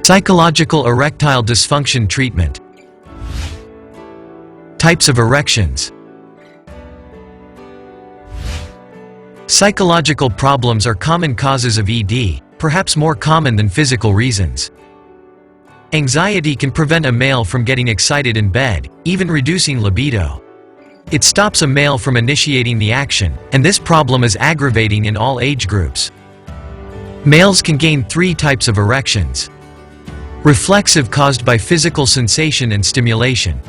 Psychological erectile dysfunction treatment. Types of erections. Psychological problems are common causes of ED, perhaps more common than physical reasons. Anxiety can prevent a male from getting excited in bed, even reducing libido. It stops a male from initiating the action, and this problem is aggravating in all age groups. Males can gain 3 types of erections. Reflexive, caused by physical sensation and stimulation.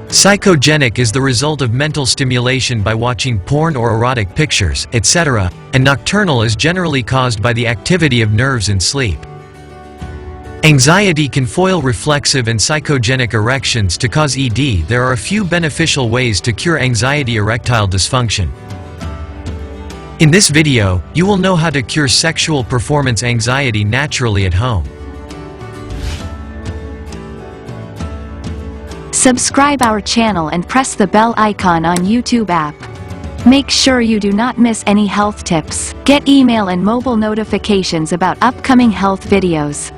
Psychogenic is the result of mental stimulation by watching porn or erotic pictures, etc., and nocturnal is generally caused by the activity of nerves in sleep. Anxiety can foil reflexive and psychogenic erections to cause ED. There are a few beneficial ways to cure anxiety erectile dysfunction. In this video, you will know how to cure sexual performance anxiety naturally at home. Subscribe our channel and press the bell icon on YouTube app. Make sure you do not miss any health tips. Get email and mobile notifications about upcoming health videos.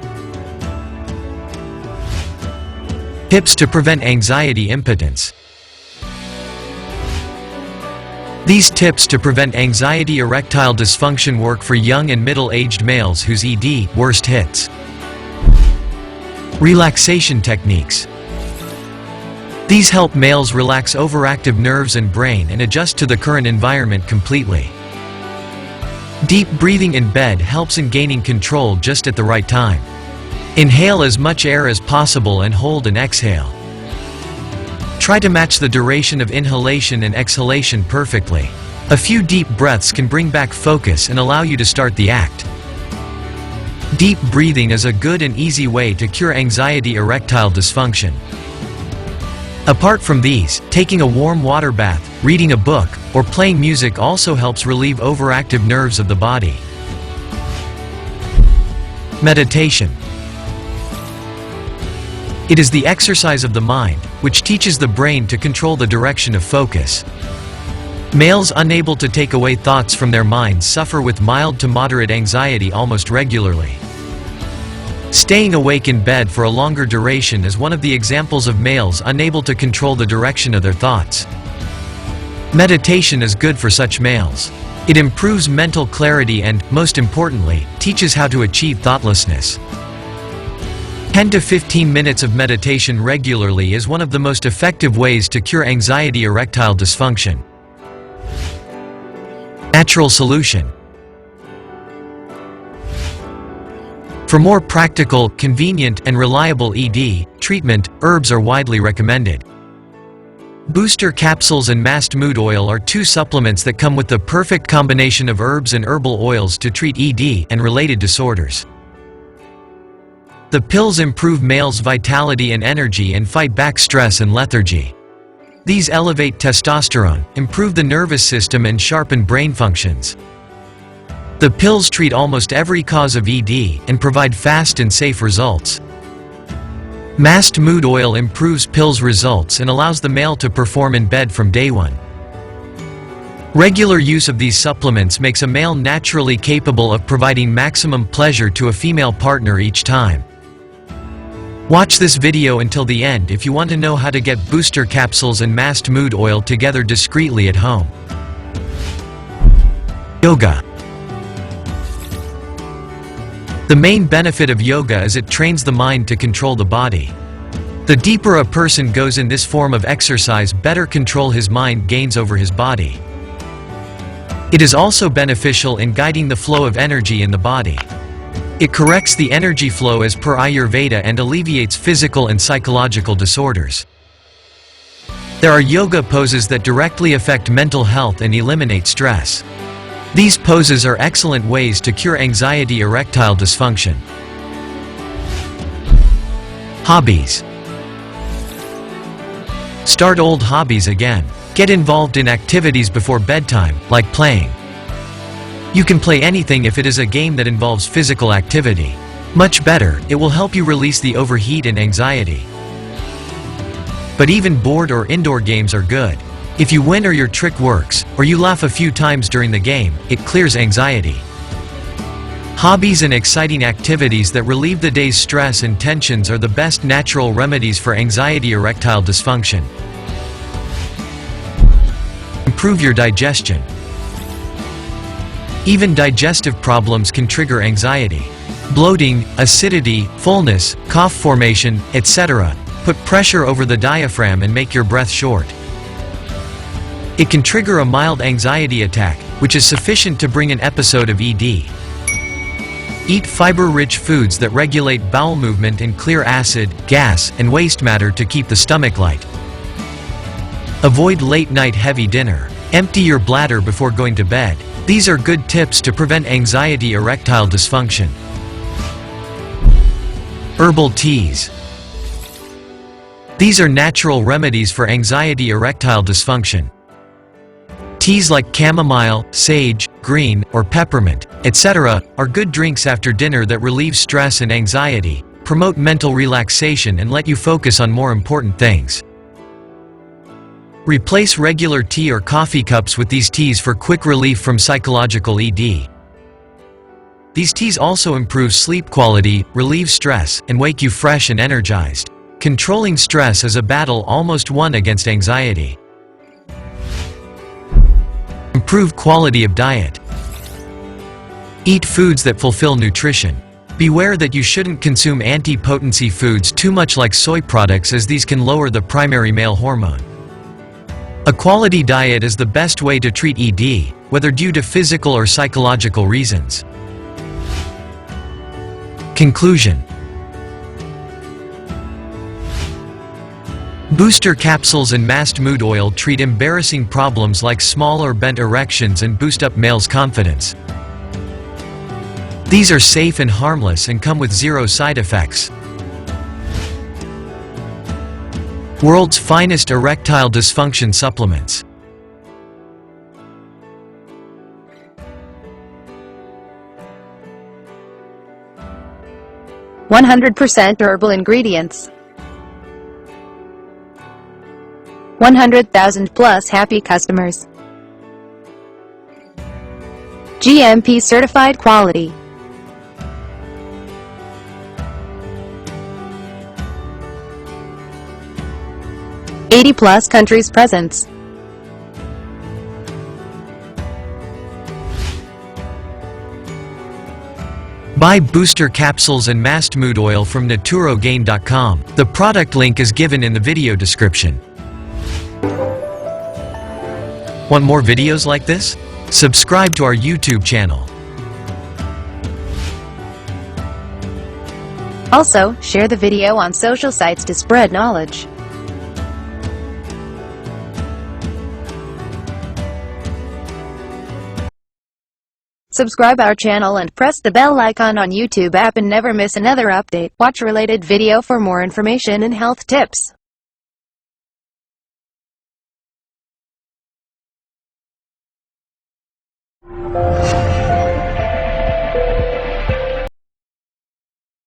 Tips to prevent anxiety impotence. These tips to prevent anxiety erectile dysfunction work for young and middle-aged males whose ED worst hits. Relaxation techniques. These help males relax overactive nerves and brain and adjust to the current environment completely. Deep breathing in bed helps in gaining control just at the right time. Inhale as much air as possible and hold and exhale. Try to match the duration of inhalation and exhalation perfectly. A few deep breaths can bring back focus and allow you to start the act. Deep breathing is a good and easy way to cure anxiety erectile dysfunction. Apart from these, taking a warm water bath, reading a book, or playing music also helps relieve overactive nerves of the body. Meditation. It is the exercise of the mind, which teaches the brain to control the direction of focus. Males unable to take away thoughts from their minds suffer with mild to moderate anxiety almost regularly. Staying awake in bed for a longer duration is one of the examples of males unable to control the direction of their thoughts. Meditation is good for such males. It improves mental clarity and, most importantly, teaches how to achieve thoughtlessness. 10 to 15 minutes of meditation regularly is one of the most effective ways to cure anxiety erectile dysfunction. Natural solution. For more practical, convenient, and reliable ED treatment, herbs are widely recommended. Booster capsules and Mast Mood oil are 2 supplements that come with the perfect combination of herbs and herbal oils to treat ED and related disorders. The pills improve males' vitality and energy and fight back stress and lethargy. These elevate testosterone, improve the nervous system, and sharpen brain functions. The pills treat almost every cause of ED and provide fast and safe results. Mast Mood oil improves pills results and allows the male to perform in bed from day one. Regular use of these supplements makes a male naturally capable of providing maximum pleasure to a female partner each time. Watch this video until the end if you want to know how to get booster capsules and Mast Mood oil together discreetly at home. Yoga. The main benefit of yoga is it trains the mind to control the body. The deeper a person goes in this form of exercise, better control his mind gains over his body. It is also beneficial in guiding the flow of energy in the body. It corrects the energy flow as per Ayurveda and alleviates physical and psychological disorders. There are yoga poses that directly affect mental health and eliminate stress. These poses are excellent ways to cure anxiety erectile dysfunction. Hobbies. Start old hobbies again. Get involved in activities before bedtime, like playing. You can play anything if it is a game that involves physical activity. Much better, it will help you release the overheat and anxiety. But even board or indoor games are good. If you win or your trick works, or you laugh a few times during the game, it clears anxiety. Hobbies and exciting activities that relieve the day's stress and tensions are the best natural remedies for anxiety, erectile dysfunction. Improve your digestion. Even digestive problems can trigger anxiety. Bloating, acidity, fullness, cough formation, etc. put pressure over the diaphragm and make your breath short. It can trigger a mild anxiety attack, which is sufficient to bring an episode of ED. Eat fiber-rich foods that regulate bowel movement and clear acid, gas, and waste matter to keep the stomach light. Avoid late-night heavy dinner. Empty your bladder before going to bed. These are good tips to prevent anxiety, erectile dysfunction. Herbal teas. These are natural remedies for anxiety, erectile dysfunction. Teas like chamomile, sage, green, or peppermint, etc., are good drinks after dinner that relieve stress and anxiety, promote mental relaxation, and let you focus on more important things. Replace regular tea or coffee cups with these teas for quick relief from psychological ED. These teas also improve sleep quality, relieve stress, and wake you fresh and energized. Controlling stress is a battle almost won against anxiety. Improve quality of diet. Eat foods that fulfill nutrition. Beware that you shouldn't consume anti-potency foods too much like soy products, as these can lower the primary male hormone. A quality diet is the best way to treat ED, whether due to physical or psychological reasons. Conclusion. Booster capsules and Mast Mood oil treat embarrassing problems like small or bent erections and boost up males' confidence. These are safe and harmless and come with zero side effects. World's finest erectile dysfunction supplements. %100% herbal ingredients. 100,000 plus happy customers. GMP certified quality. +80 countries presence. Buy booster capsules and Mast Mood oil from naturogain.com. The product link is given in the video description. Want more videos like this? Subscribe to our YouTube channel. Also, share the video on social sites to spread knowledge. Subscribe our channel and press the bell icon on YouTube app and never miss another update. Watch related video for more information and health tips.